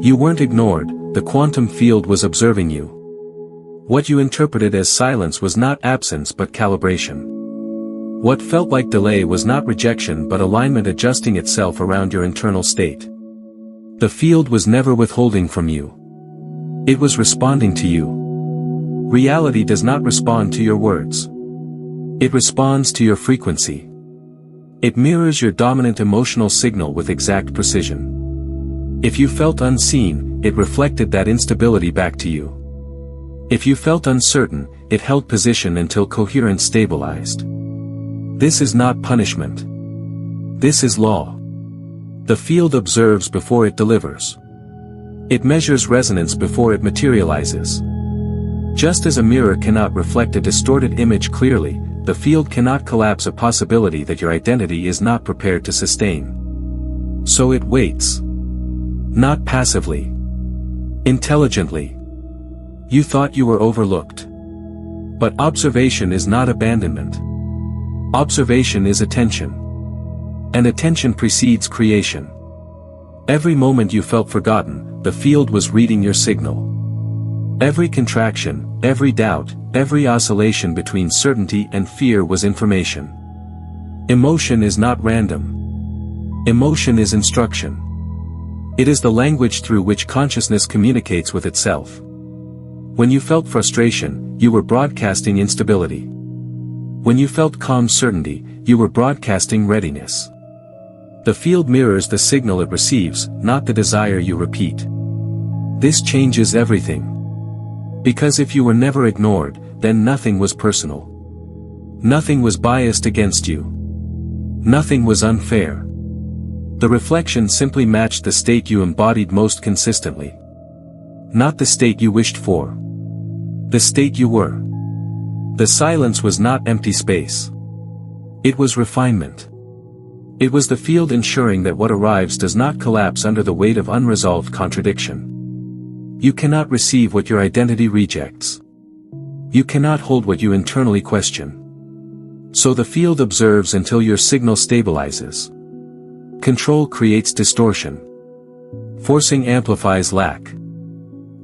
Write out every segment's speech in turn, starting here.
You weren't ignored, the quantum field was observing you. What you interpreted as silence was not absence but calibration. What felt like delay was not rejection but alignment adjusting itself around your internal state. The field was never withholding from you. It was responding to you. Reality does not respond to your words. It responds to your frequency. It mirrors your dominant emotional signal with exact precision. If you felt unseen, it reflected that instability back to you. If you felt uncertain, it held position until coherence stabilized. This is not punishment. This is law. The field observes before it delivers. It measures resonance before it materializes. Just as a mirror cannot reflect a distorted image clearly, the field cannot collapse a possibility that your identity is not prepared to sustain. So it waits. Not passively. Intelligently. You thought you were overlooked. But observation is not abandonment. Observation is attention. And attention precedes creation. Every moment you felt forgotten, the field was reading your signal. Every contraction, every doubt, every oscillation between certainty and fear was information. Emotion is not random. Emotion is instruction. It is the language through which consciousness communicates with itself. When you felt frustration, you were broadcasting instability. When you felt calm certainty, you were broadcasting readiness. The field mirrors the signal it receives, not the desire you repeat. This changes everything. Because if you were never ignored, then nothing was personal. Nothing was biased against you. Nothing was unfair. The reflection simply matched the state you embodied most consistently. Not the state you wished for. The state you were. The silence was not empty space. It was refinement. It was the field ensuring that what arrives does not collapse under the weight of unresolved contradiction. You cannot receive what your identity rejects. You cannot hold what you internally question. So the field observes until your signal stabilizes. Control creates distortion. Forcing amplifies lack.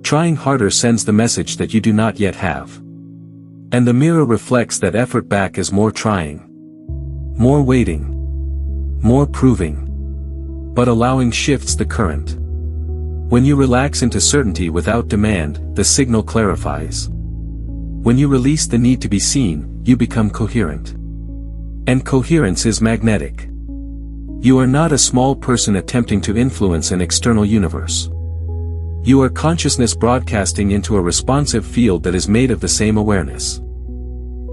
Trying harder sends the message that you do not yet have. And the mirror reflects that effort back as more trying. More waiting. More proving. But allowing shifts the current. When you relax into certainty without demand, the signal clarifies. When you release the need to be seen, you become coherent. And coherence is magnetic. You are not a small person attempting to influence an external universe. You are consciousness broadcasting into a responsive field that is made of the same awareness.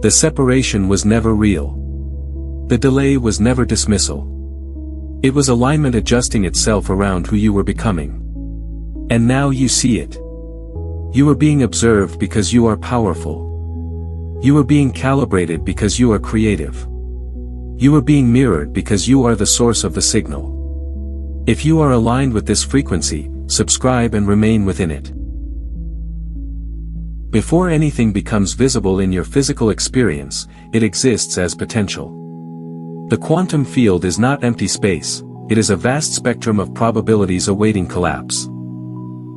The separation was never real. The delay was never dismissal. It was alignment adjusting itself around who you were becoming. And now you see it. You are being observed because you are powerful. You are being calibrated because you are creative. You are being mirrored because you are the source of the signal. If you are aligned with this frequency, subscribe and remain within it. Before anything becomes visible in your physical experience, it exists as potential. The quantum field is not empty space, it is a vast spectrum of probabilities awaiting collapse.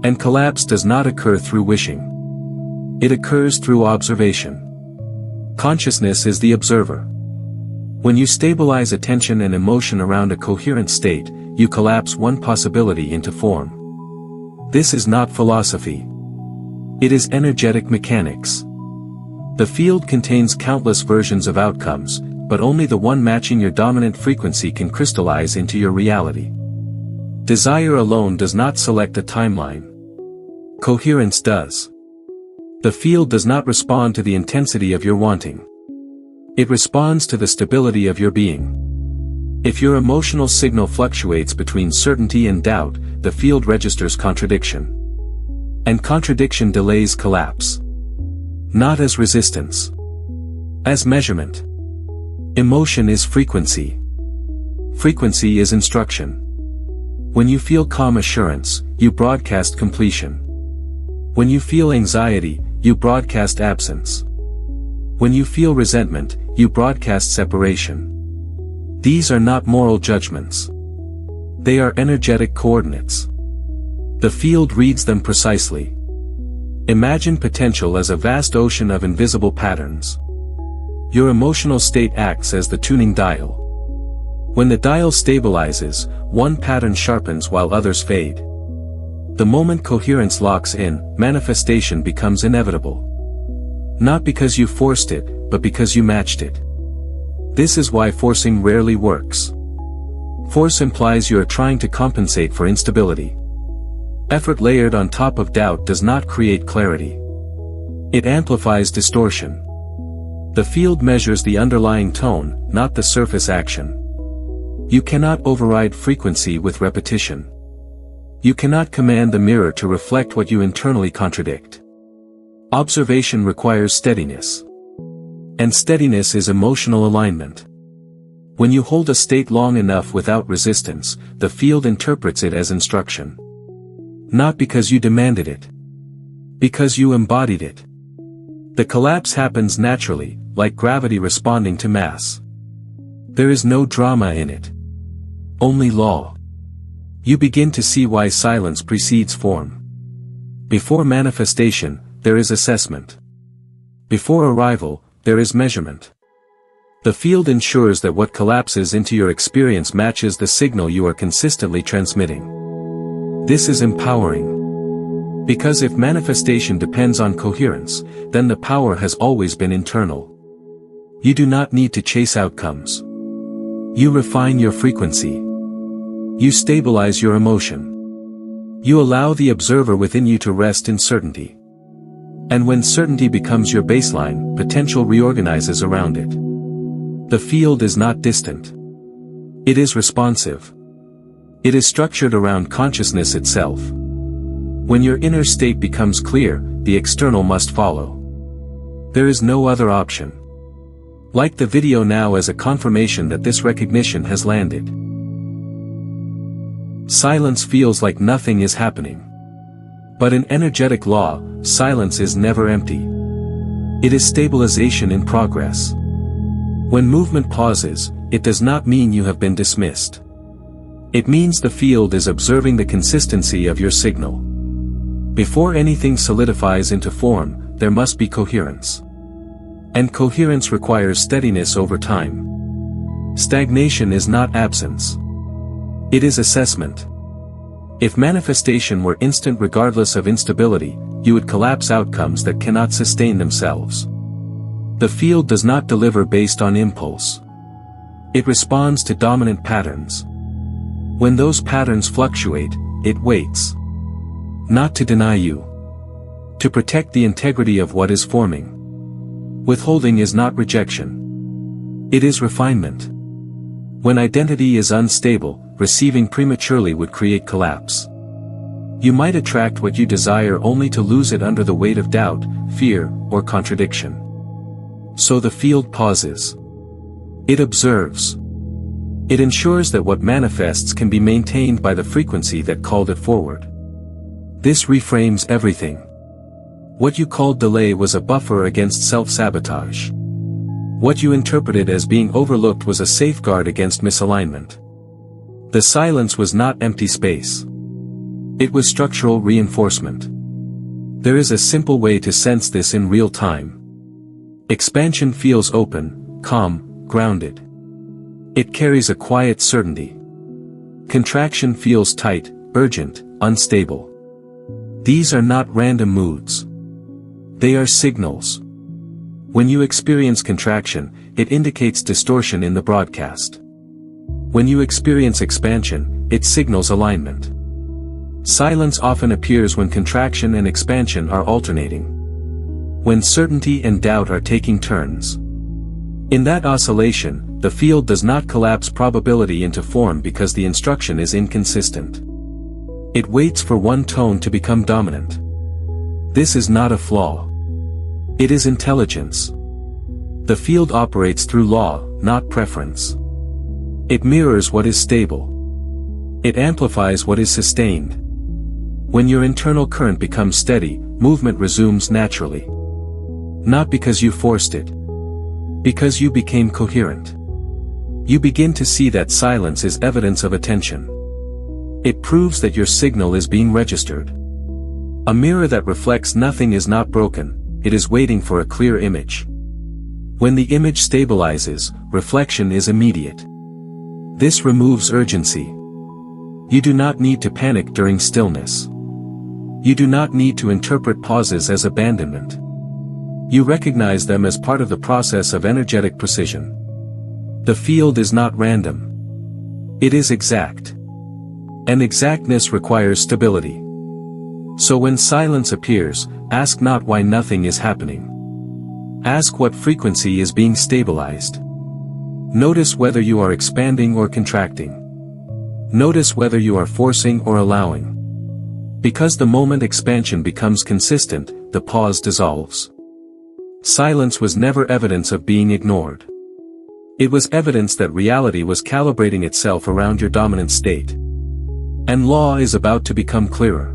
And collapse does not occur through wishing. It occurs through observation. Consciousness is the observer. When you stabilize attention and emotion around a coherent state, you collapse one possibility into form. This is not philosophy. It is energetic mechanics. The field contains countless versions of outcomes, but only the one matching your dominant frequency can crystallize into your reality. Desire alone does not select a timeline. Coherence does. The field does not respond to the intensity of your wanting. It responds to the stability of your being. If your emotional signal fluctuates between certainty and doubt, the field registers contradiction. And contradiction delays collapse. Not as resistance. As measurement. Emotion is frequency. Frequency is instruction. When you feel calm assurance, you broadcast completion. When you feel anxiety, you broadcast absence. When you feel resentment, you broadcast separation. These are not moral judgments. They are energetic coordinates. The field reads them precisely. Imagine potential as a vast ocean of invisible patterns. Your emotional state acts as the tuning dial. When the dial stabilizes, one pattern sharpens while others fade. The moment coherence locks in, manifestation becomes inevitable. Not because you forced it, but because you matched it. This is why forcing rarely works. Force implies you are trying to compensate for instability. Effort layered on top of doubt does not create clarity. It amplifies distortion. The field measures the underlying tone, not the surface action. You cannot override frequency with repetition. You cannot command the mirror to reflect what you internally contradict. Observation requires steadiness. And steadiness is emotional alignment. When you hold a state long enough without resistance, the field interprets it as instruction. Not because you demanded it. Because you embodied it. The collapse happens naturally, like gravity responding to mass. There is no drama in it. Only law. You begin to see why silence precedes form. Before manifestation, there is assessment. Before arrival, there is measurement. The field ensures that what collapses into your experience matches the signal you are consistently transmitting. This is empowering. Because if manifestation depends on coherence, then the power has always been internal. You do not need to chase outcomes. You refine your frequency. You stabilize your emotion. You allow the observer within you to rest in certainty. And when certainty becomes your baseline, potential reorganizes around it. The field is not distant. It is responsive. It is structured around consciousness itself. When your inner state becomes clear, the external must follow. There is no other option. Like the video now as a confirmation that this recognition has landed. Silence feels like nothing is happening. But in energetic law, silence is never empty. It is stabilization in progress. When movement pauses, it does not mean you have been dismissed. It means the field is observing the consistency of your signal. Before anything solidifies into form, there must be coherence. And coherence requires steadiness over time. Stagnation is not absence. It is assessment. If manifestation were instant regardless of instability, you would collapse outcomes that cannot sustain themselves. The field does not deliver based on impulse. It responds to dominant patterns. When those patterns fluctuate, it waits. Not to deny you. To protect the integrity of what is forming. Withholding is not rejection. It is refinement. When identity is unstable, receiving prematurely would create collapse. You might attract what you desire only to lose it under the weight of doubt, fear, or contradiction. So the field pauses. It observes. It ensures that what manifests can be maintained by the frequency that called it forward. This reframes everything. What you called delay was a buffer against self-sabotage. What you interpreted as being overlooked was a safeguard against misalignment. The silence was not empty space. It was structural reinforcement. There is a simple way to sense this in real time. Expansion feels open, calm, grounded. It carries a quiet certainty. Contraction feels tight, urgent, unstable. These are not random moods. They are signals. When you experience contraction, it indicates distortion in the broadcast. When you experience expansion, it signals alignment. Silence often appears when contraction and expansion are alternating. When certainty and doubt are taking turns. In that oscillation, the field does not collapse probability into form because the instruction is inconsistent. It waits for one tone to become dominant. This is not a flaw. It is intelligence. The field operates through law, not preference. It mirrors what is stable. It amplifies what is sustained. When your internal current becomes steady, movement resumes naturally. Not because you forced it. Because you became coherent. You begin to see that silence is evidence of attention. It proves that your signal is being registered. A mirror that reflects nothing is not broken, it is waiting for a clear image. When the image stabilizes, reflection is immediate. This removes urgency. You do not need to panic during stillness. You do not need to interpret pauses as abandonment. You recognize them as part of the process of energetic precision. The field is not random. It is exact. And exactness requires stability. So when silence appears, ask not why nothing is happening. Ask what frequency is being stabilized. Notice whether you are expanding or contracting. Notice whether you are forcing or allowing. Because the moment expansion becomes consistent, the pause dissolves. Silence was never evidence of being ignored. It was evidence that reality was calibrating itself around your dominant state. And law is about to become clearer.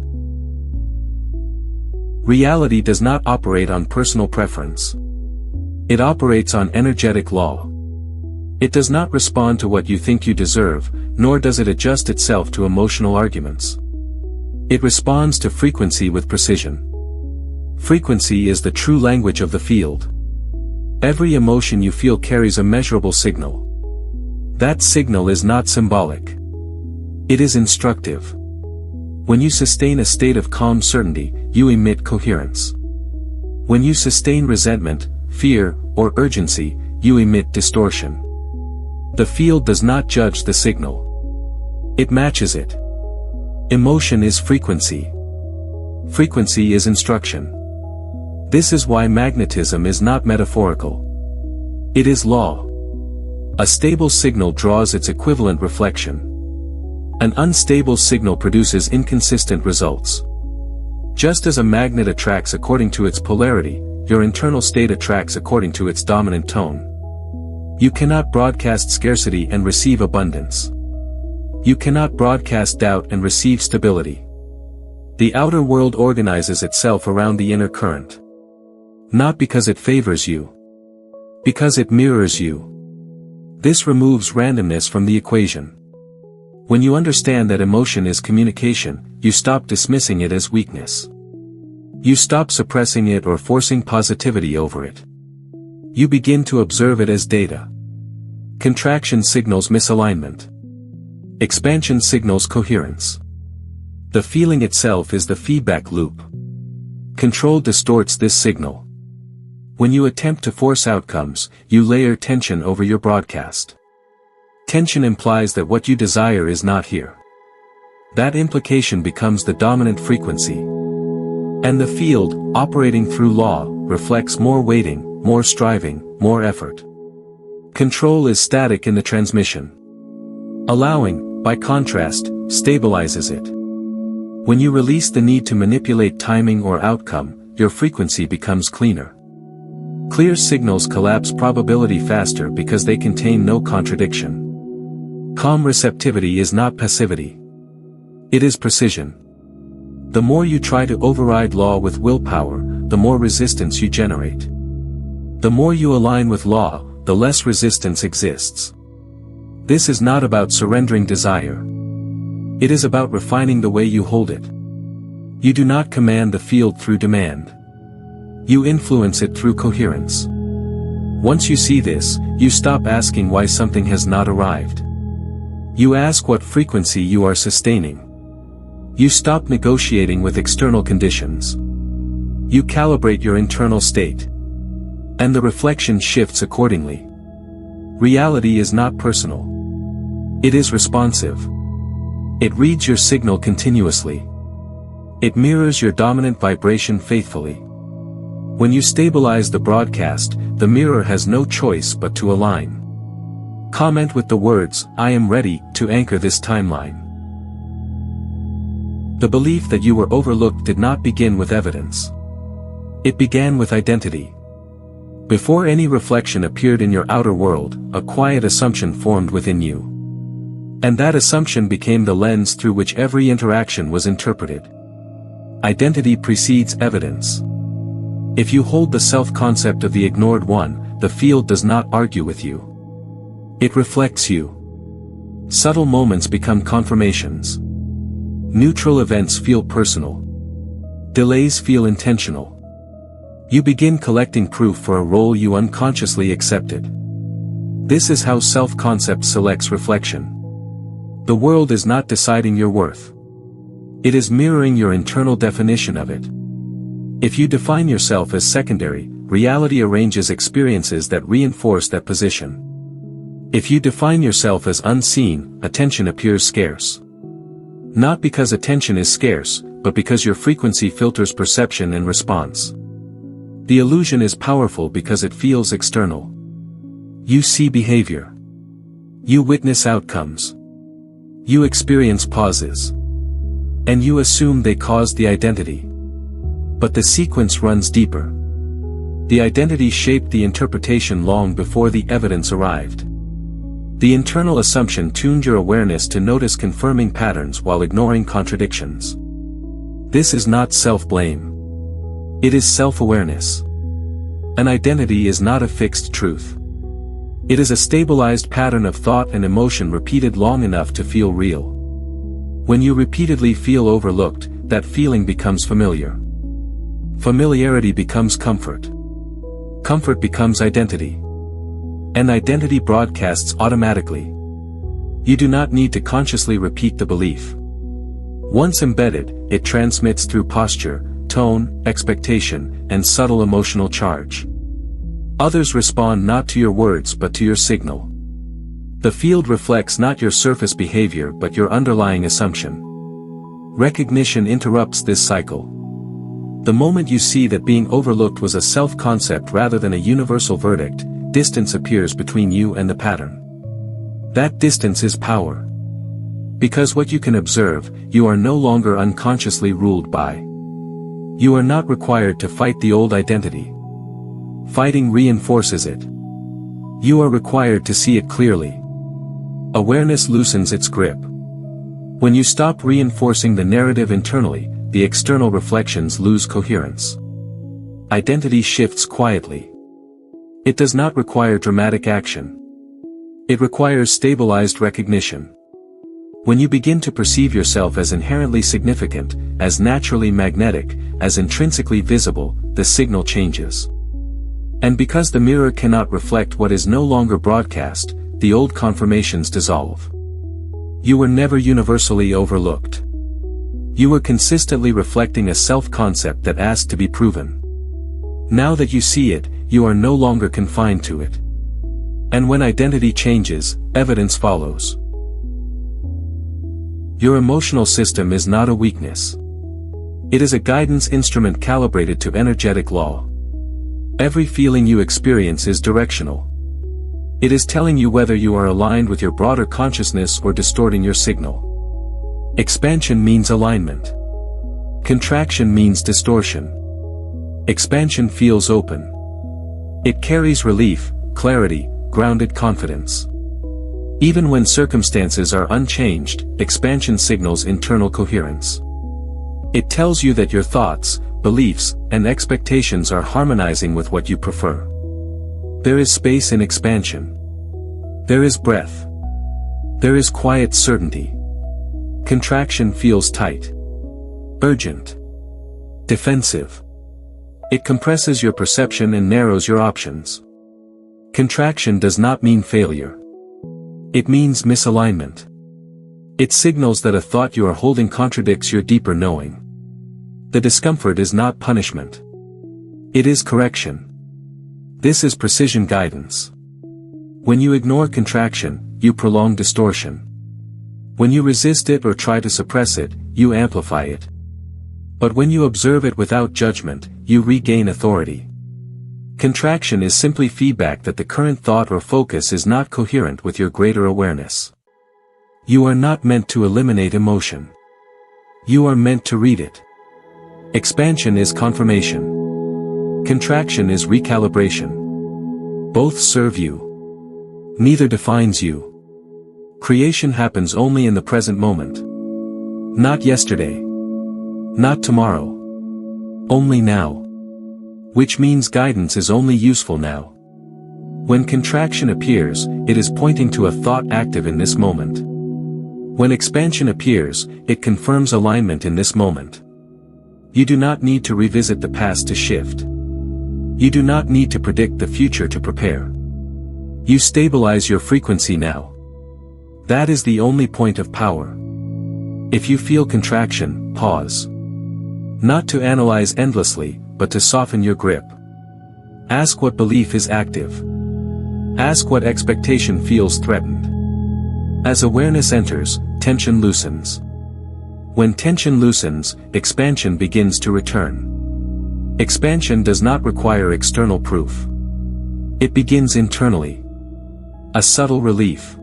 Reality does not operate on personal preference. It operates on energetic law. It does not respond to what you think you deserve, nor does it adjust itself to emotional arguments. It responds to frequency with precision. Frequency is the true language of the field. Every emotion you feel carries a measurable signal. That signal is not symbolic. It is instructive. When you sustain a state of calm certainty, you emit coherence. When you sustain resentment, fear, or urgency, you emit distortion. The field does not judge the signal. It matches it. Emotion is frequency. Frequency is instruction. This is why magnetism is not metaphorical. It is law. A stable signal draws its equivalent reflection. An unstable signal produces inconsistent results. Just as a magnet attracts according to its polarity, your internal state attracts according to its dominant tone. You cannot broadcast scarcity and receive abundance. You cannot broadcast doubt and receive stability. The outer world organizes itself around the inner current. Not because it favors you. Because it mirrors you. This removes randomness from the equation. When you understand that emotion is communication, you stop dismissing it as weakness. You stop suppressing it or forcing positivity over it. You begin to observe it as data. Contraction signals misalignment. Expansion signals coherence. The feeling itself is the feedback loop. Control distorts this signal. When you attempt to force outcomes, you layer tension over your broadcast. Tension implies that what you desire is not here. That implication becomes the dominant frequency. And the field, operating through law, reflects more waiting, more striving, more effort. Control is static in the transmission. Allowing, by contrast, stabilizes it. When you release the need to manipulate timing or outcome, your frequency becomes cleaner. Clear signals collapse probability faster because they contain no contradiction. Calm receptivity is not passivity. It is precision. The more you try to override law with willpower, the more resistance you generate. The more you align with law, the less resistance exists. This is not about surrendering desire. It is about refining the way you hold it. You do not command the field through demand. You influence it through coherence. Once you see this, you stop asking why something has not arrived. You ask what frequency you are sustaining. You stop negotiating with external conditions. You calibrate your internal state. And the reflection shifts accordingly. Reality is not personal. It is responsive. It reads your signal continuously. It mirrors your dominant vibration faithfully. When you stabilize the broadcast, the mirror has no choice but to align. Comment with the words, "I am ready," to anchor this timeline. The belief that you were overlooked did not begin with evidence. It began with identity. Before any reflection appeared in your outer world, a quiet assumption formed within you. And that assumption became the lens through which every interaction was interpreted. Identity precedes evidence. If you hold the self-concept of the ignored one, the field does not argue with you. It reflects you. Subtle moments become confirmations. Neutral events feel personal. Delays feel intentional. You begin collecting proof for a role you unconsciously accepted. This is how self-concept selects reflection. The world is not deciding your worth. It is mirroring your internal definition of it. If you define yourself as secondary, reality arranges experiences that reinforce that position. If you define yourself as unseen, attention appears scarce. Not because attention is scarce, but because your frequency filters perception and response. The illusion is powerful because it feels external. You see behavior. You witness outcomes. You experience pauses. And you assume they caused the identity. But the sequence runs deeper. The identity shaped the interpretation long before the evidence arrived. The internal assumption tuned your awareness to notice confirming patterns while ignoring contradictions. This is not self-blame. It is self-awareness. An identity is not a fixed truth. It is a stabilized pattern of thought and emotion repeated long enough to feel real. When you repeatedly feel overlooked, that feeling becomes familiar. Familiarity becomes comfort. Comfort becomes identity. And identity broadcasts automatically. You do not need to consciously repeat the belief. Once embedded, it transmits through posture, tone, expectation, and subtle emotional charge. Others respond not to your words but to your signal. The field reflects not your surface behavior but your underlying assumption. Recognition interrupts this cycle. The moment you see that being overlooked was a self-concept rather than a universal verdict, distance appears between you and the pattern. That distance is power. Because what you can observe, you are no longer unconsciously ruled by. You are not required to fight the old identity. Fighting reinforces it. You are required to see it clearly. Awareness loosens its grip. When you stop reinforcing the narrative internally, the external reflections lose coherence. Identity shifts quietly. It does not require dramatic action. It requires stabilized recognition. When you begin to perceive yourself as inherently significant, as naturally magnetic, as intrinsically visible, the signal changes. And because the mirror cannot reflect what is no longer broadcast, the old confirmations dissolve. You were never universally overlooked. You were consistently reflecting a self-concept that asked to be proven. Now that you see it, you are no longer confined to it. And when identity changes, evidence follows. Your emotional system is not a weakness. It is a guidance instrument calibrated to energetic law. Every feeling you experience is directional. It is telling you whether you are aligned with your broader consciousness or distorting your signal. Expansion means alignment. Contraction means distortion. Expansion feels open. It carries relief, clarity, grounded confidence. Even when circumstances are unchanged, expansion signals internal coherence. It tells you that your thoughts, beliefs, and expectations are harmonizing with what you prefer. There is space in expansion. There is breath. There is quiet certainty. Contraction feels tight. Urgent. Defensive. It compresses your perception and narrows your options. Contraction does not mean failure. It means misalignment. It signals that a thought you are holding contradicts your deeper knowing. The discomfort is not punishment. It is correction. This is precision guidance. When you ignore contraction, you prolong distortion. When you resist it or try to suppress it, you amplify it. But when you observe it without judgment, you regain authority. Contraction is simply feedback that the current thought or focus is not coherent with your greater awareness. You are not meant to eliminate emotion. You are meant to read it. Expansion is confirmation. Contraction is recalibration. Both serve you. Neither defines you. Creation happens only in the present moment. Not yesterday. Not tomorrow. Only now. Which means guidance is only useful now. When contraction appears, it is pointing to a thought active in this moment. When expansion appears, it confirms alignment in this moment. You do not need to revisit the past to shift. You do not need to predict the future to prepare. You stabilize your frequency now. That is the only point of power. If you feel contraction, pause. Not to analyze endlessly, but to soften your grip. Ask what belief is active. Ask what expectation feels threatened. As awareness enters, tension loosens. When tension loosens, expansion begins to return. Expansion does not require external proof. It begins internally. A subtle relief.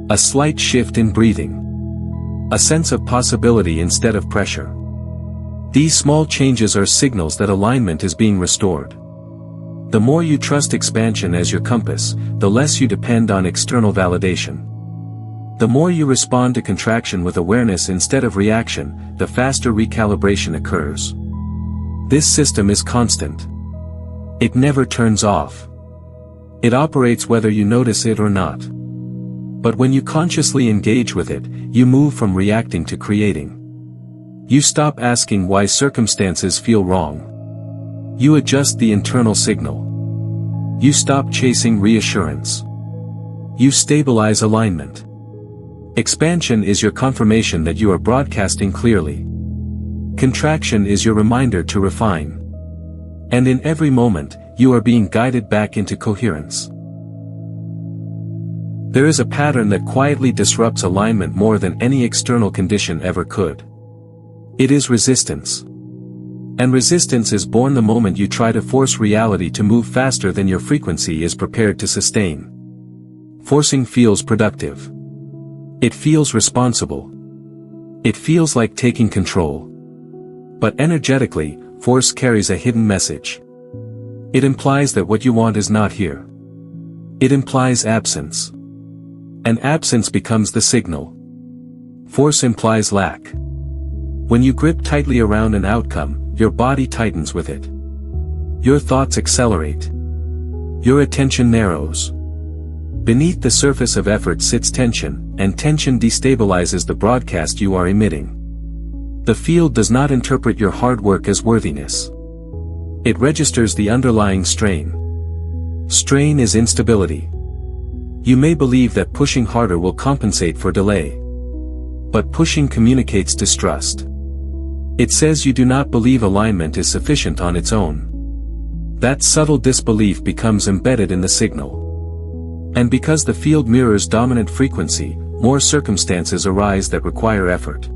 A slight shift in breathing. A sense of possibility instead of pressure. These small changes are signals that alignment is being restored. The more you trust expansion as your compass, the less you depend on external validation. The more you respond to contraction with awareness instead of reaction, the faster recalibration occurs. This system is constant. It never turns off. It operates whether you notice it or not. But when you consciously engage with it, you move from reacting to creating. You stop asking why circumstances feel wrong. You adjust the internal signal. You stop chasing reassurance. You stabilize alignment. Expansion is your confirmation that you are broadcasting clearly. Contraction is your reminder to refine. And in every moment, you are being guided back into coherence. There is a pattern that quietly disrupts alignment more than any external condition ever could. It is resistance. And resistance is born the moment you try to force reality to move faster than your frequency is prepared to sustain. Forcing feels productive. It feels responsible. It feels like taking control. But energetically, force carries a hidden message. It implies that what you want is not here. It implies absence. And absence becomes the signal. Force implies lack. When you grip tightly around an outcome, your body tightens with it. Your thoughts accelerate. Your attention narrows. Beneath the surface of effort sits tension, and tension destabilizes the broadcast you are emitting. The field does not interpret your hard work as worthiness. It registers the underlying strain. Strain is instability. You may believe that pushing harder will compensate for delay. But pushing communicates distrust. It says you do not believe alignment is sufficient on its own. That subtle disbelief becomes embedded in the signal. And because the field mirrors dominant frequency, more circumstances arise that require effort.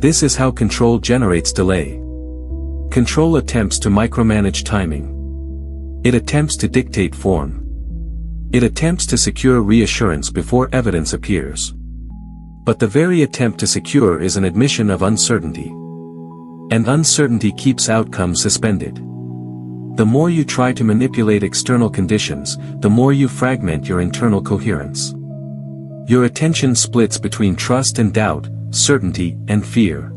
This is how control generates delay. Control attempts to micromanage timing. It attempts to dictate form. It attempts to secure reassurance before evidence appears. But the very attempt to secure is an admission of uncertainty. And uncertainty keeps outcomes suspended. The more you try to manipulate external conditions, the more you fragment your internal coherence. Your attention splits between trust and doubt, certainty and fear.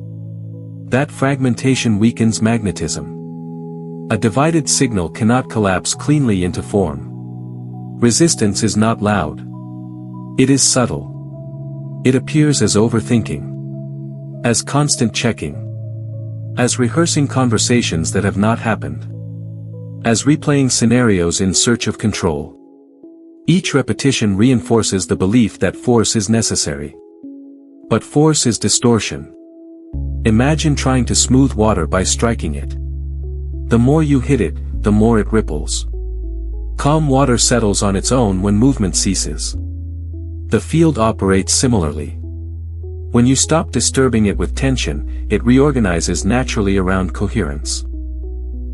That fragmentation weakens magnetism. A divided signal cannot collapse cleanly into form. Resistance is not loud. It is subtle. It appears as overthinking. As constant checking. As rehearsing conversations that have not happened. As replaying scenarios in search of control. Each repetition reinforces the belief that force is necessary. But force is distortion. Imagine trying to smooth water by striking it. The more you hit it, the more it ripples. Calm water settles on its own when movement ceases. The field operates similarly. When you stop disturbing it with tension, it reorganizes naturally around coherence.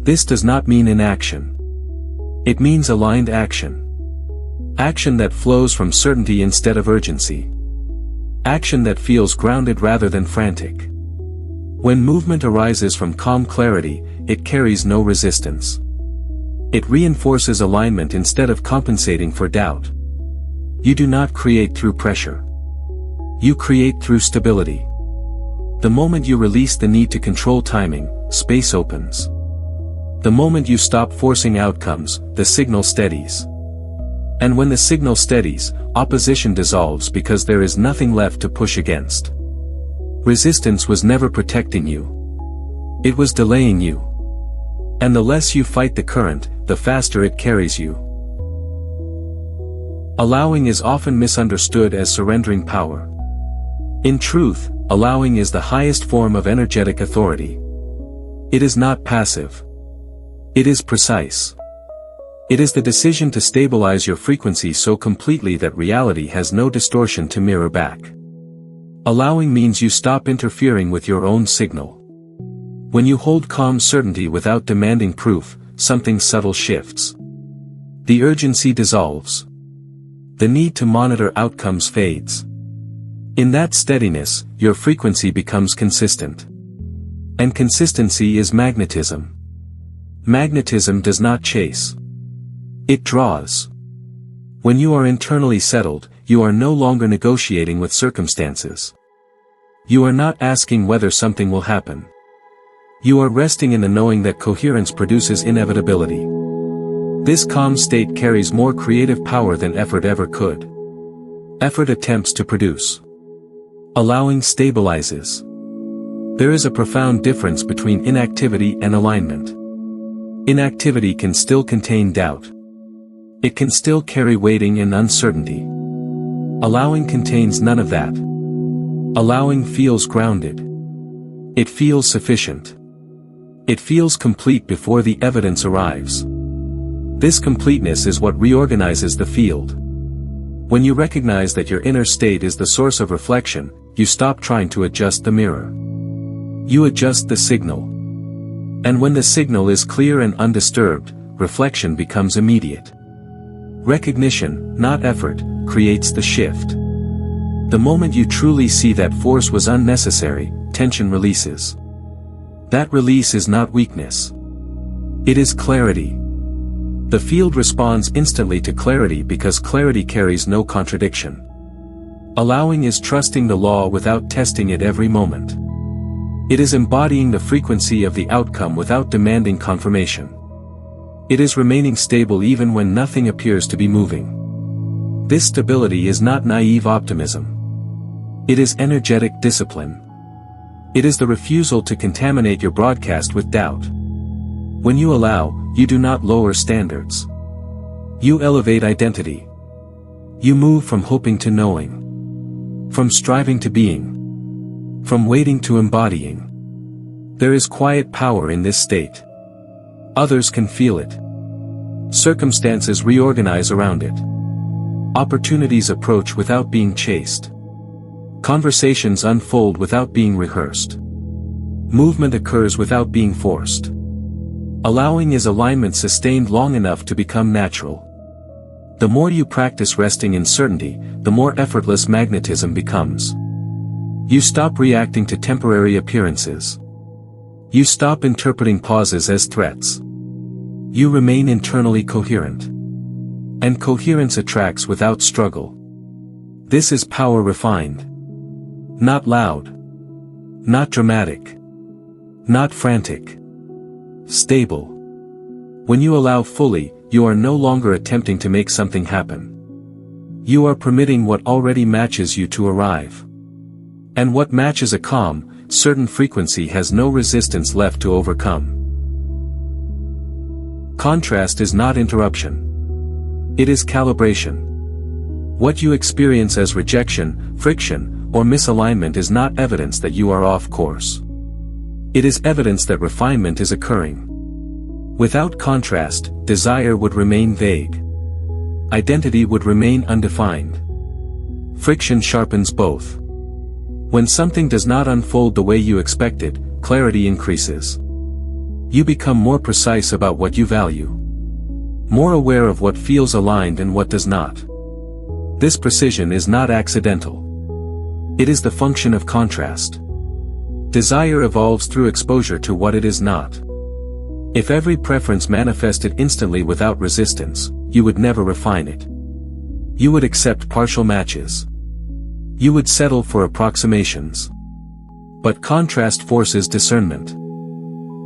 This does not mean inaction. It means aligned action. Action that flows from certainty instead of urgency. Action that feels grounded rather than frantic. When movement arises from calm clarity, it carries no resistance. It reinforces alignment instead of compensating for doubt. You do not create through pressure. You create through stability. The moment you release the need to control timing, space opens. The moment you stop forcing outcomes, the signal steadies. And when the signal steadies, opposition dissolves because there is nothing left to push against. Resistance was never protecting you. It was delaying you. And the less you fight the current, the faster it carries you. Allowing is often misunderstood as surrendering power. In truth, allowing is the highest form of energetic authority. It is not passive. It is precise. It is the decision to stabilize your frequency so completely that reality has no distortion to mirror back. Allowing means you stop interfering with your own signal. When you hold calm certainty without demanding proof, something subtle shifts. The urgency dissolves. The need to monitor outcomes fades. In that steadiness, your frequency becomes consistent. And consistency is magnetism. Magnetism does not chase. It draws. When you are internally settled, you are no longer negotiating with circumstances. You are not asking whether something will happen. You are resting in the knowing that coherence produces inevitability. This calm state carries more creative power than effort ever could. Effort attempts to produce. Allowing stabilizes. There is a profound difference between inactivity and alignment. Inactivity can still contain doubt. It can still carry waiting and uncertainty. Allowing contains none of that. Allowing feels grounded. It feels sufficient. It feels complete before the evidence arrives. This completeness is what reorganizes the field. When you recognize that your inner state is the source of reflection, you stop trying to adjust the mirror. You adjust the signal. And when the signal is clear and undisturbed, reflection becomes immediate. Recognition, not effort, creates the shift. The moment you truly see that force was unnecessary, tension releases. That release is not weakness. It is clarity. The field responds instantly to clarity because clarity carries no contradiction. Allowing is trusting the law without testing it every moment. It is embodying the frequency of the outcome without demanding confirmation. It is remaining stable even when nothing appears to be moving. This stability is not naive optimism. It is energetic discipline. It is the refusal to contaminate your broadcast with doubt. When you allow, you do not lower standards. You elevate identity. You move from hoping to knowing. From striving to being. From waiting to embodying. There is quiet power in this state. Others can feel it. Circumstances reorganize around it. Opportunities approach without being chased. Conversations unfold without being rehearsed. Movement occurs without being forced. Allowing is alignment sustained long enough to become natural. The more you practice resting in certainty, the more effortless magnetism becomes. You stop reacting to temporary appearances. You stop interpreting pauses as threats. You remain internally coherent. And coherence attracts without struggle. This is power refined. Not loud. Not dramatic. Not frantic. Stable. When you allow fully, you are no longer attempting to make something happen. You are permitting what already matches you to arrive. And what matches a calm, certain frequency has no resistance left to overcome. Contrast is not interruption. It is calibration. What you experience as rejection, friction, or misalignment is not evidence that you are off course. It is evidence that refinement is occurring. Without contrast, desire would remain vague. Identity would remain undefined. Friction sharpens both. When something does not unfold the way you expected, clarity increases. You become more precise about what you value. More aware of what feels aligned and what does not. This precision is not accidental. It is the function of contrast. Desire evolves through exposure to what it is not. If every preference manifested instantly without resistance, you would never refine it. You would accept partial matches. You would settle for approximations. But contrast forces discernment.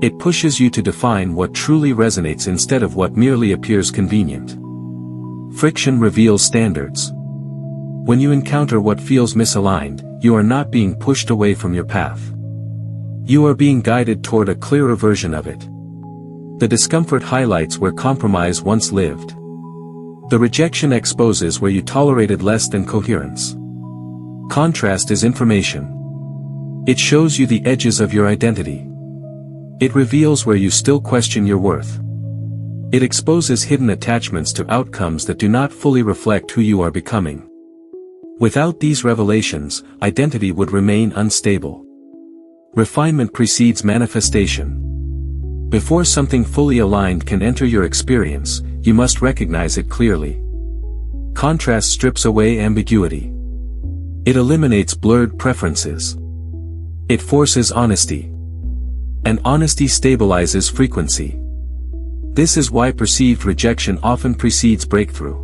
It pushes you to define what truly resonates instead of what merely appears convenient. Friction reveals standards. When you encounter what feels misaligned, you are not being pushed away from your path. You are being guided toward a clearer version of it. The discomfort highlights where compromise once lived. The rejection exposes where you tolerated less than coherence. Contrast is information. It shows you the edges of your identity. It reveals where you still question your worth. It exposes hidden attachments to outcomes that do not fully reflect who you are becoming. Without these revelations, identity would remain unstable. Refinement precedes manifestation. Before something fully aligned can enter your experience, you must recognize it clearly. Contrast strips away ambiguity. It eliminates blurred preferences. It forces honesty. And honesty stabilizes frequency. This is why perceived rejection often precedes breakthrough.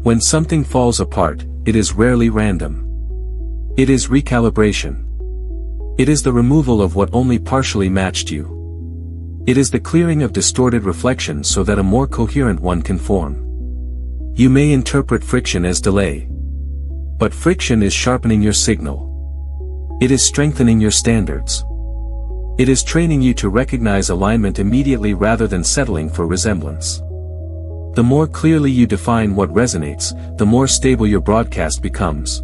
When something falls apart, it is rarely random. It is recalibration. It is the removal of what only partially matched you. It is the clearing of distorted reflections so that a more coherent one can form. You may interpret friction as delay. But friction is sharpening your signal. It is strengthening your standards. It is training you to recognize alignment immediately rather than settling for resemblance. The more clearly you define what resonates, the more stable your broadcast becomes.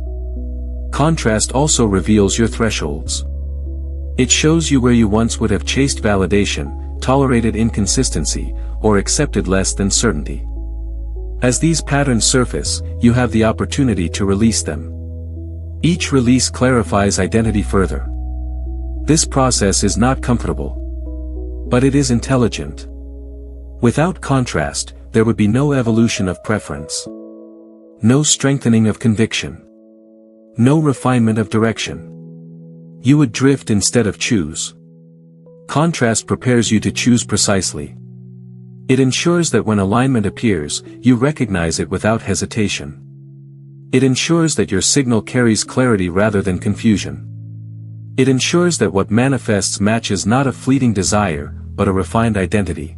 Contrast also reveals your thresholds. It shows you where you once would have chased validation, tolerated inconsistency, or accepted less than certainty. As these patterns surface, you have the opportunity to release them. Each release clarifies identity further. This process is not comfortable. But it is intelligent. Without contrast, there would be no evolution of preference. No strengthening of conviction. No refinement of direction. You would drift instead of choose. Contrast prepares you to choose precisely. It ensures that when alignment appears, you recognize it without hesitation. It ensures that your signal carries clarity rather than confusion. It ensures that what manifests matches not a fleeting desire, but a refined identity.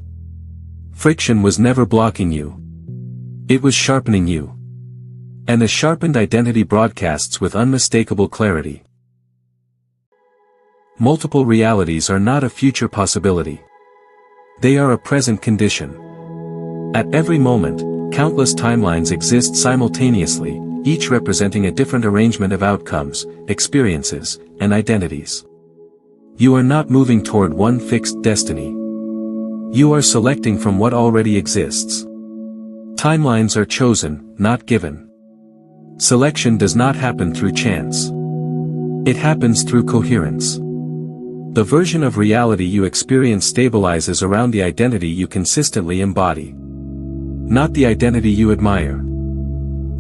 Friction was never blocking you. It was sharpening you. And a sharpened identity broadcasts with unmistakable clarity. Multiple realities are not a future possibility. They are a present condition. At every moment, countless timelines exist simultaneously, each representing a different arrangement of outcomes, experiences, and identities. You are not moving toward one fixed destiny. You are selecting from what already exists. Timelines are chosen, not given. Selection does not happen through chance. It happens through coherence. The version of reality you experience stabilizes around the identity you consistently embody. Not the identity you admire.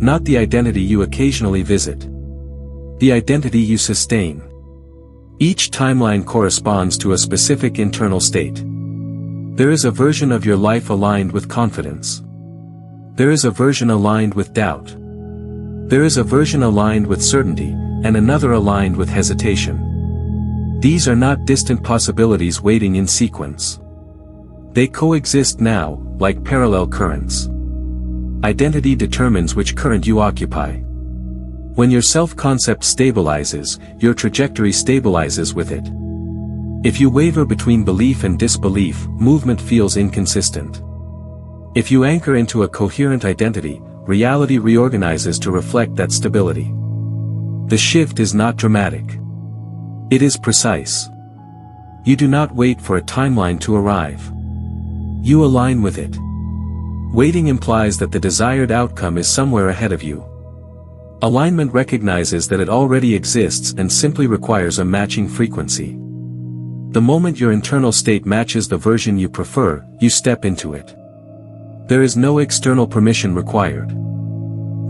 Not the identity you occasionally visit. The identity you sustain. Each timeline corresponds to a specific internal state. There is a version of your life aligned with confidence. There is a version aligned with doubt. There is a version aligned with certainty, and another aligned with hesitation. These are not distant possibilities waiting in sequence. They coexist now, like parallel currents. Identity determines which current you occupy. When your self-concept stabilizes, your trajectory stabilizes with it. If you waver between belief and disbelief, movement feels inconsistent. If you anchor into a coherent identity, reality reorganizes to reflect that stability. The shift is not dramatic. It is precise. You do not wait for a timeline to arrive. You align with it. Waiting implies that the desired outcome is somewhere ahead of you. Alignment recognizes that it already exists and simply requires a matching frequency. The moment your internal state matches the version you prefer, you step into it. There is no external permission required.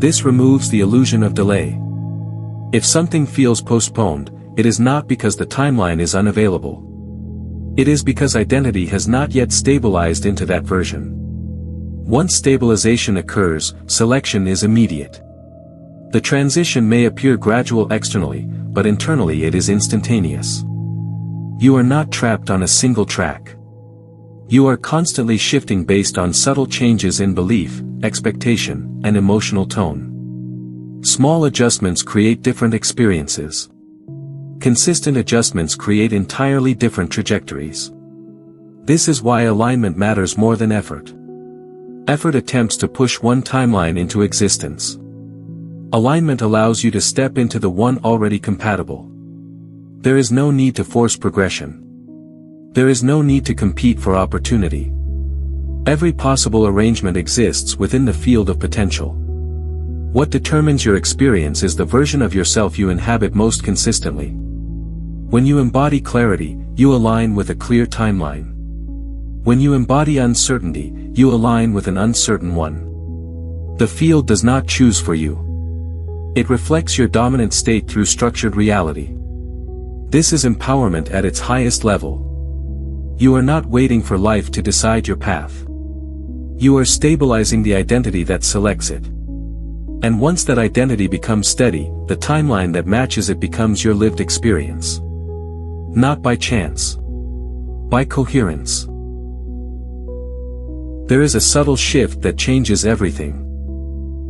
This removes the illusion of delay. If something feels postponed, it is not because the timeline is unavailable. It is because identity has not yet stabilized into that version. Once stabilization occurs, selection is immediate. The transition may appear gradual externally, but internally it is instantaneous. You are not trapped on a single track. You are constantly shifting based on subtle changes in belief, expectation, and emotional tone. Small adjustments create different experiences. Consistent adjustments create entirely different trajectories. This is why alignment matters more than effort. Effort attempts to push one timeline into existence. Alignment allows you to step into the one already compatible. There is no need to force progression. There is no need to compete for opportunity. Every possible arrangement exists within the field of potential. What determines your experience is the version of yourself you inhabit most consistently. When you embody clarity, you align with a clear timeline. When you embody uncertainty, you align with an uncertain one. The field does not choose for you. It reflects your dominant state through structured reality. This is empowerment at its highest level. You are not waiting for life to decide your path. You are stabilizing the identity that selects it. And once that identity becomes steady, the timeline that matches it becomes your lived experience. Not by chance. By coherence. There is a subtle shift that changes everything.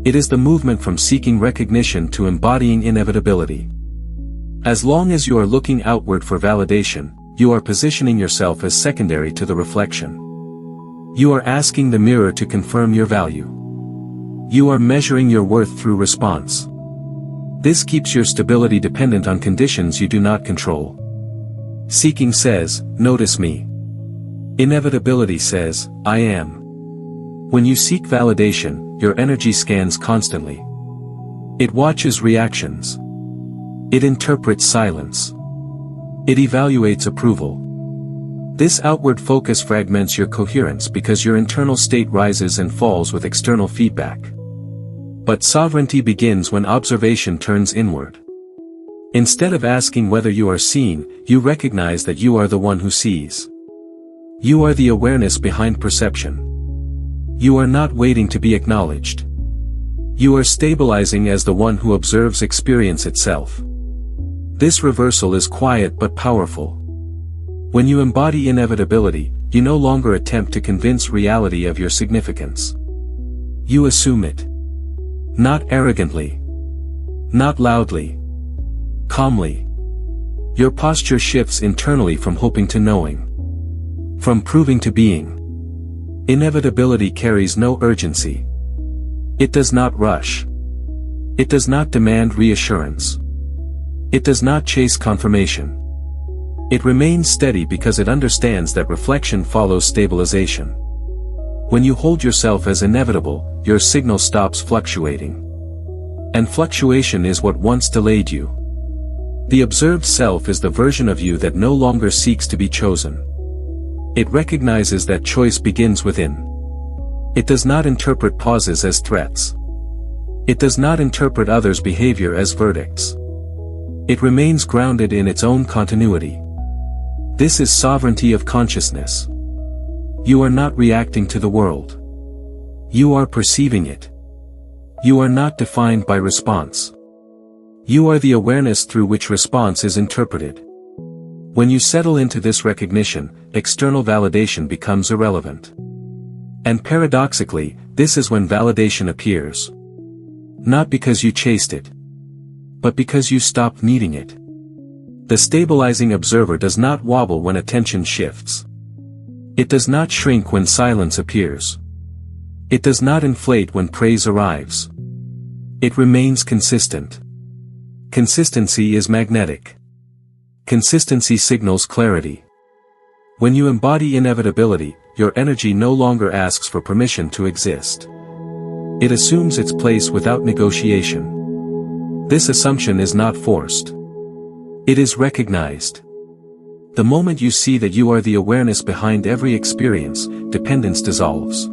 It is the movement from seeking recognition to embodying inevitability. As long as you are looking outward for validation, you are positioning yourself as secondary to the reflection. You are asking the mirror to confirm your value. You are measuring your worth through response. This keeps your stability dependent on conditions you do not control. Seeking says, "Notice me." Inevitability says, "I am." When you seek validation, your energy scans constantly. It watches reactions. It interprets silence. It evaluates approval. This outward focus fragments your coherence because your internal state rises and falls with external feedback. But sovereignty begins when observation turns inward. Instead of asking whether you are seen, you recognize that you are the one who sees. You are the awareness behind perception. You are not waiting to be acknowledged. You are stabilizing as the one who observes experience itself. This reversal is quiet but powerful. When you embody inevitability, you no longer attempt to convince reality of your significance. You assume it. Not arrogantly. Not loudly. Calmly. Your posture shifts internally from hoping to knowing. From proving to being. Inevitability carries no urgency. It does not rush. It does not demand reassurance. It does not chase confirmation. It remains steady because it understands that reflection follows stabilization. When you hold yourself as inevitable, your signal stops fluctuating. And fluctuation is what once delayed you. The observed self is the version of you that no longer seeks to be chosen. It recognizes that choice begins within. It does not interpret pauses as threats. It does not interpret others' behavior as verdicts. It remains grounded in its own continuity. This is sovereignty of consciousness. You are not reacting to the world. You are perceiving it. You are not defined by response. You are the awareness through which response is interpreted. When you settle into this recognition, external validation becomes irrelevant. And paradoxically, this is when validation appears. Not because you chased it, but because you stopped needing it. The stabilizing observer does not wobble when attention shifts. It does not shrink when silence appears. It does not inflate when praise arrives. It remains consistent. Consistency is magnetic. Consistency signals clarity. When you embody inevitability, your energy no longer asks for permission to exist. It assumes its place without negotiation. This assumption is not forced. It is recognized. The moment you see that you are the awareness behind every experience, dependence dissolves.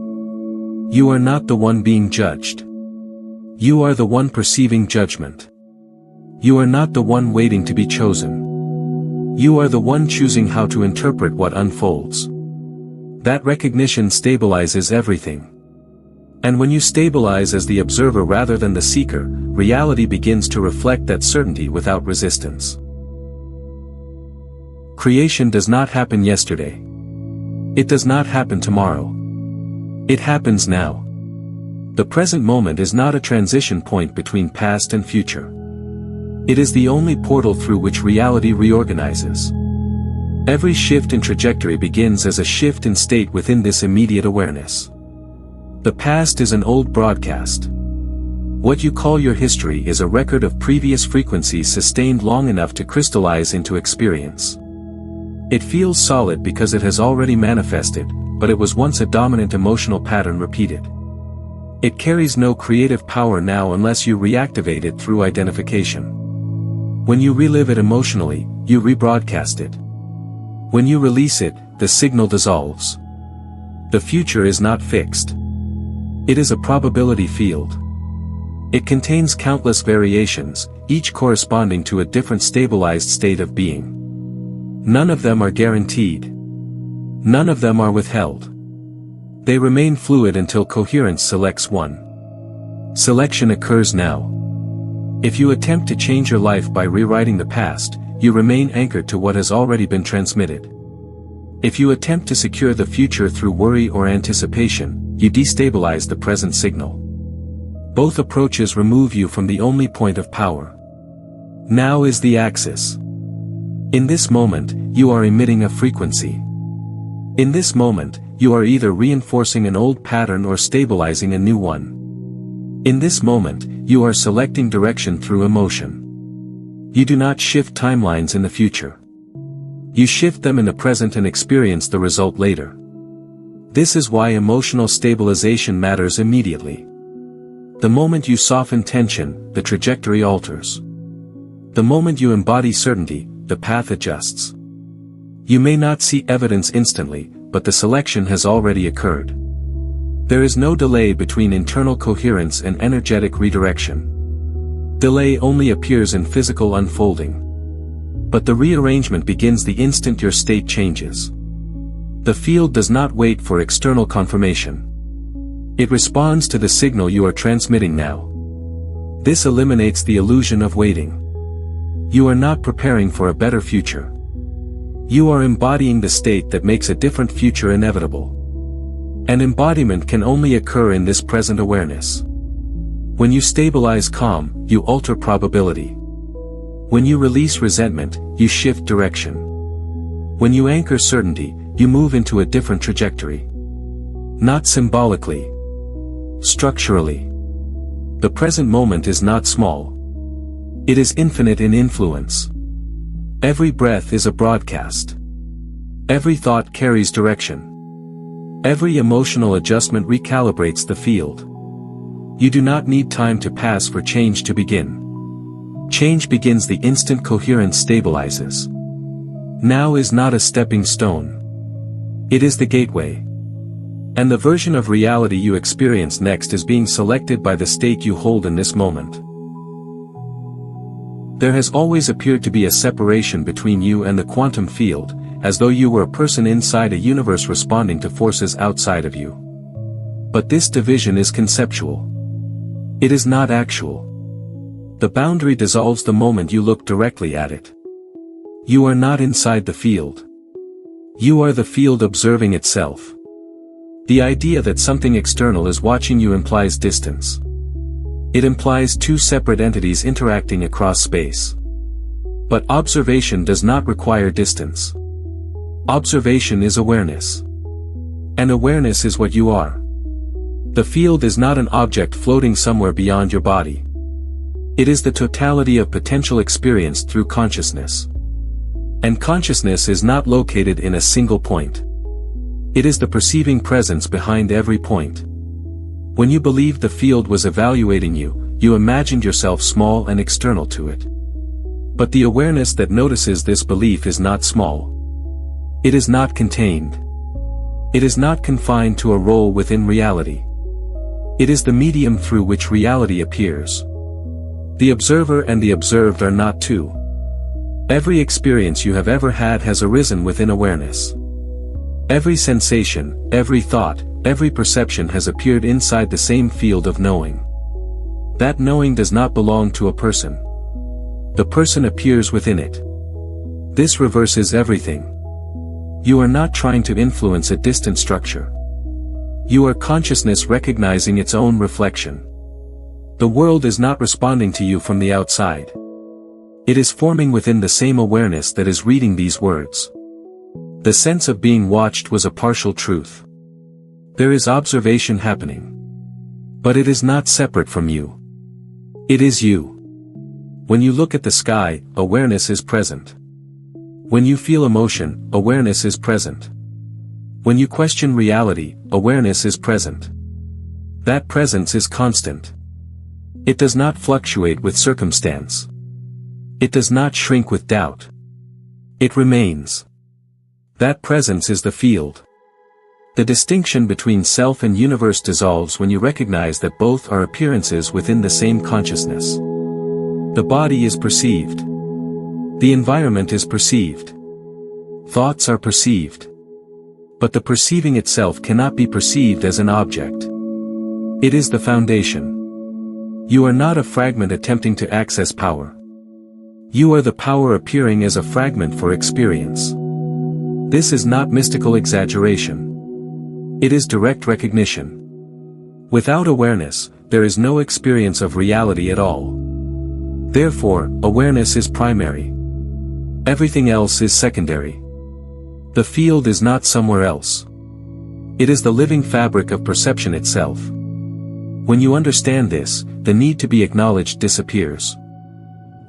You are not the one being judged. You are the one perceiving judgment. You are not the one waiting to be chosen. You are the one choosing how to interpret what unfolds. That recognition stabilizes everything. And when you stabilize as the observer rather than the seeker, reality begins to reflect that certainty without resistance. Creation does not happen yesterday. It does not happen tomorrow. It happens now. The present moment is not a transition point between past and future. It is the only portal through which reality reorganizes. Every shift in trajectory begins as a shift in state within this immediate awareness. The past is an old broadcast. What you call your history is a record of previous frequencies sustained long enough to crystallize into experience. It feels solid because it has already manifested, but it was once a dominant emotional pattern repeated. It carries no creative power now unless you reactivate it through identification. When you relive it emotionally, you rebroadcast it. When you release it, the signal dissolves. The future is not fixed. It is a probability field. It contains countless variations, each corresponding to a different stabilized state of being. None of them are guaranteed. None of them are withheld. They remain fluid until coherence selects one. Selection occurs now. If you attempt to change your life by rewriting the past, you remain anchored to what has already been transmitted. If you attempt to secure the future through worry or anticipation, you destabilize the present signal. Both approaches remove you from the only point of power. Now is the axis. In this moment, you are emitting a frequency. In this moment, you are either reinforcing an old pattern or stabilizing a new one. In this moment, you are selecting direction through emotion. You do not shift timelines in the future. You shift them in the present and experience the result later. This is why emotional stabilization matters immediately. The moment you soften tension, the trajectory alters. The moment you embody certainty, the path adjusts. You may not see evidence instantly, but the selection has already occurred. There is no delay between internal coherence and energetic redirection. Delay only appears in physical unfolding. But the rearrangement begins the instant your state changes. The field does not wait for external confirmation. It responds to the signal you are transmitting now. This eliminates the illusion of waiting. You are not preparing for a better future. You are embodying the state that makes a different future inevitable. An embodiment can only occur in this present awareness. When you stabilize calm, you alter probability. When you release resentment, you shift direction. When you anchor certainty, you move into a different trajectory. Not symbolically. Structurally. The present moment is not small. It is infinite in influence. Every breath is a broadcast. Every thought carries direction. Every emotional adjustment recalibrates the field. You do not need time to pass for change to begin. Change begins the instant coherence stabilizes. Now is not a stepping stone. It is the gateway. And the version of reality you experience next is being selected by the state you hold in this moment. There has always appeared to be a separation between you and the quantum field, as though you were a person inside a universe responding to forces outside of you. But this division is conceptual. It is not actual. The boundary dissolves the moment you look directly at it. You are not inside the field. You are the field observing itself. The idea that something external is watching you implies distance. It implies two separate entities interacting across space. But observation does not require distance. Observation is awareness. And awareness is what you are. The field is not an object floating somewhere beyond your body. It is the totality of potential experience through consciousness. And consciousness is not located in a single point. It is the perceiving presence behind every point. When you believed the field was evaluating you, you imagined yourself small and external to it. But the awareness that notices this belief is not small. It is not contained. It is not confined to a role within reality. It is the medium through which reality appears. The observer and the observed are not two. Every experience you have ever had has arisen within awareness. Every sensation, every thought, every perception has appeared inside the same field of knowing. That knowing does not belong to a person. The person appears within it. This reverses everything. You are not trying to influence a distant structure. You are consciousness recognizing its own reflection. The world is not responding to you from the outside. It is forming within the same awareness that is reading these words. The sense of being watched was a partial truth. There is observation happening. But it is not separate from you. It is you. When you look at the sky, awareness is present. When you feel emotion, awareness is present. When you question reality, awareness is present. That presence is constant. It does not fluctuate with circumstance. It does not shrink with doubt. It remains. That presence is the field. The distinction between self and universe dissolves when you recognize that both are appearances within the same consciousness. The body is perceived. The environment is perceived. Thoughts are perceived. But the perceiving itself cannot be perceived as an object. It is the foundation. You are not a fragment attempting to access power. You are the power appearing as a fragment for experience. This is not mystical exaggeration. It is direct recognition. Without awareness, there is no experience of reality at all. Therefore, awareness is primary. Everything else is secondary. The field is not somewhere else. It is the living fabric of perception itself. When you understand this, the need to be acknowledged disappears.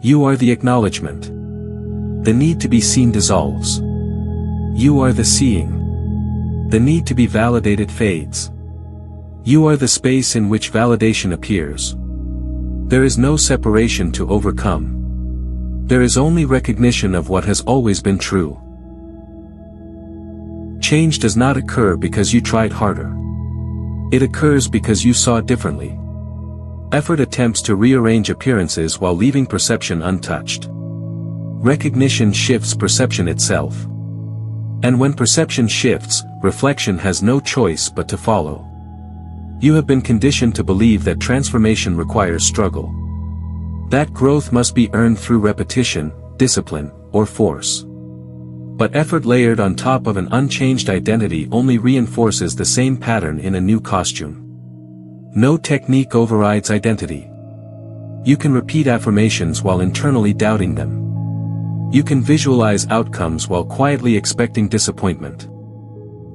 You are the acknowledgement. The need to be seen dissolves. You are the seeing. The need to be validated fades. You are the space in which validation appears. There is no separation to overcome. There is only recognition of what has always been true. Change does not occur because you tried harder. It occurs because you saw differently. Effort attempts to rearrange appearances while leaving perception untouched. Recognition shifts perception itself. And when perception shifts, reflection has no choice but to follow. You have been conditioned to believe that transformation requires struggle. That growth must be earned through repetition, discipline, or force. But effort layered on top of an unchanged identity only reinforces the same pattern in a new costume. No technique overrides identity. You can repeat affirmations while internally doubting them. You can visualize outcomes while quietly expecting disappointment.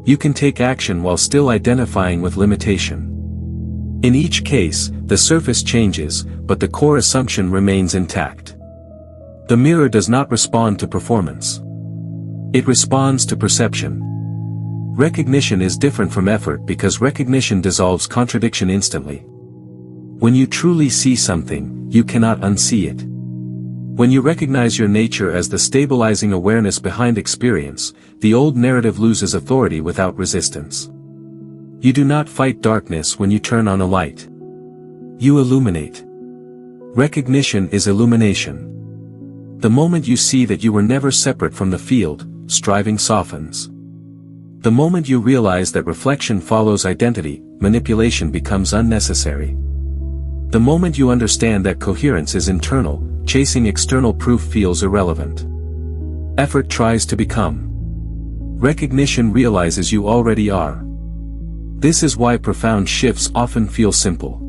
You can take action while still identifying with limitation. In each case, the surface changes, but the core assumption remains intact. The mirror does not respond to performance. It responds to perception. Recognition is different from effort because recognition dissolves contradiction instantly. When you truly see something, you cannot unsee it. When you recognize your nature as the stabilizing awareness behind experience, the old narrative loses authority without resistance. You do not fight darkness when you turn on a light. You illuminate. Recognition is illumination. The moment you see that you were never separate from the field, striving softens. The moment you realize that reflection follows identity, manipulation becomes unnecessary. The moment you understand that coherence is internal, chasing external proof feels irrelevant. Effort tries to become. Recognition realizes you already are. This is why profound shifts often feel simple.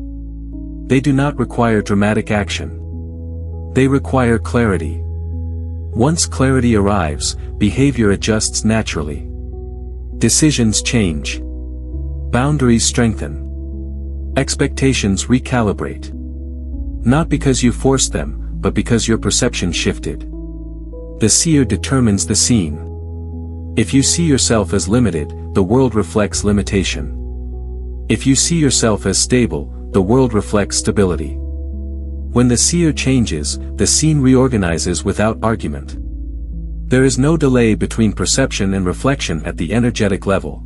They do not require dramatic action. They require clarity. Once clarity arrives, behavior adjusts naturally. Decisions change. Boundaries strengthen. Expectations recalibrate. Not because you forced them, but because your perception shifted. The seer determines the seen. If you see yourself as limited, the world reflects limitation. If you see yourself as stable, the world reflects stability. When the seer changes, the seen reorganizes without argument. There is no delay between perception and reflection at the energetic level.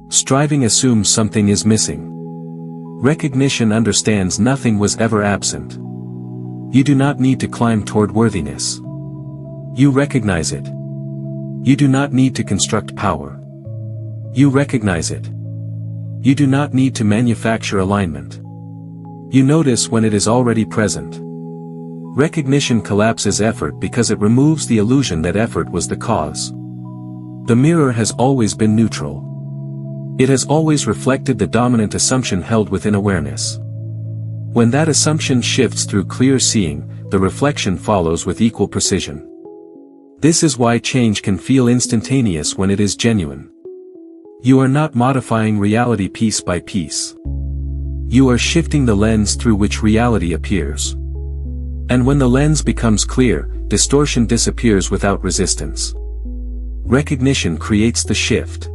Striving assumes something is missing. Recognition understands nothing was ever absent. You do not need to climb toward worthiness. You recognize it. You do not need to construct power. You recognize it. You do not need to manufacture alignment. You notice when it is already present. Recognition collapses effort because it removes the illusion that effort was the cause. The mirror has always been neutral. It has always reflected the dominant assumption held within awareness. When that assumption shifts through clear seeing, the reflection follows with equal precision. This is why change can feel instantaneous when it is genuine. You are not modifying reality piece by piece. You are shifting the lens through which reality appears. And when the lens becomes clear, distortion disappears without resistance. Recognition creates the shift.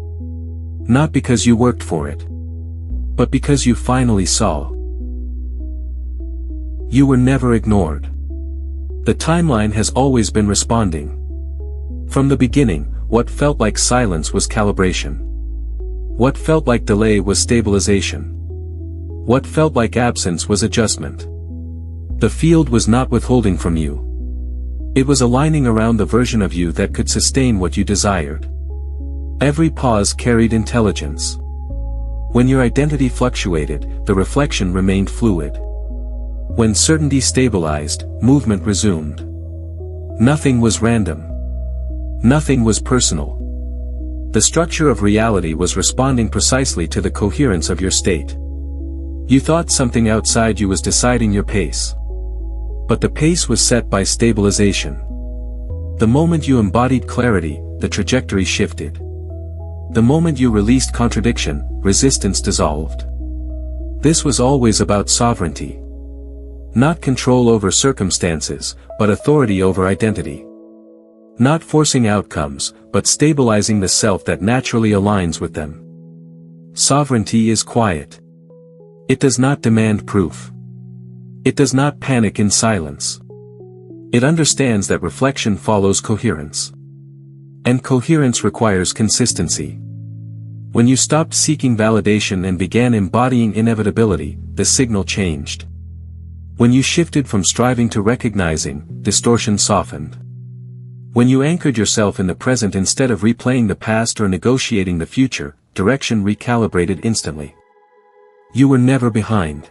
Not because you worked for it, but because you finally saw. You were never ignored. The timeline has always been responding. From the beginning, what felt like silence was calibration. What felt like delay was stabilization. What felt like absence was adjustment. The field was not withholding from you. It was aligning around the version of you that could sustain what you desired. Every pause carried intelligence. When your identity fluctuated, the reflection remained fluid. When certainty stabilized, movement resumed. Nothing was random. Nothing was personal. The structure of reality was responding precisely to the coherence of your state. You thought something outside you was deciding your pace. But the pace was set by stabilization. The moment you embodied clarity, the trajectory shifted. The moment you released contradiction, resistance dissolved. This was always about sovereignty. Not control over circumstances, but authority over identity. Not forcing outcomes, but stabilizing the self that naturally aligns with them. Sovereignty is quiet. It does not demand proof. It does not panic in silence. It understands that reflection follows coherence. And coherence requires consistency. When you stopped seeking validation and began embodying inevitability, the signal changed. When you shifted from striving to recognizing, distortion softened. When you anchored yourself in the present instead of replaying the past or negotiating the future, direction recalibrated instantly. You were never behind.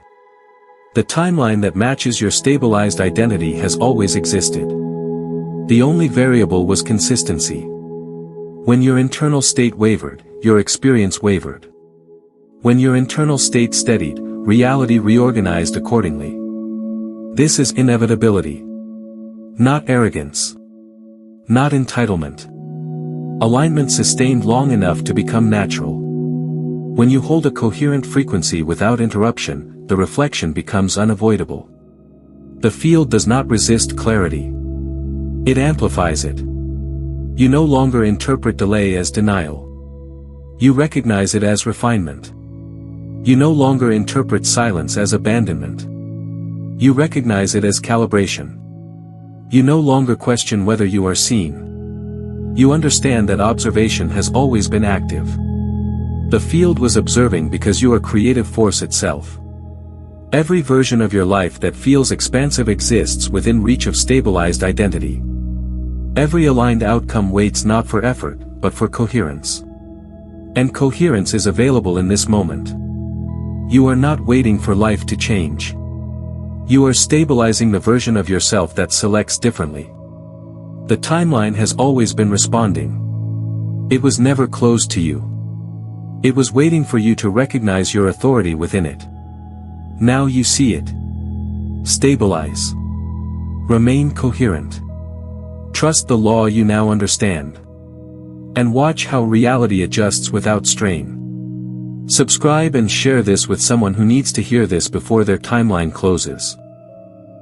The timeline that matches your stabilized identity has always existed. The only variable was consistency. When your internal state wavered, your experience wavered. When your internal state steadied, reality reorganized accordingly. This is inevitability. Not arrogance. Not entitlement. Alignment sustained long enough to become natural. When you hold a coherent frequency without interruption, the reflection becomes unavoidable. The field does not resist clarity. It amplifies it. You no longer interpret delay as denial. You recognize it as refinement. You no longer interpret silence as abandonment. You recognize it as calibration. You no longer question whether you are seen. You understand that observation has always been active. The field was observing because you are creative force itself. Every version of your life that feels expansive exists within reach of stabilized identity. Every aligned outcome waits not for effort, but for coherence. And coherence is available in this moment. You are not waiting for life to change. You are stabilizing the version of yourself that selects differently. The timeline has always been responding. It was never closed to you. It was waiting for you to recognize your authority within it. Now you see it. Stabilize. Remain coherent. Trust the law you now understand. And watch how reality adjusts without strain. Subscribe and share this with someone who needs to hear this before their timeline closes.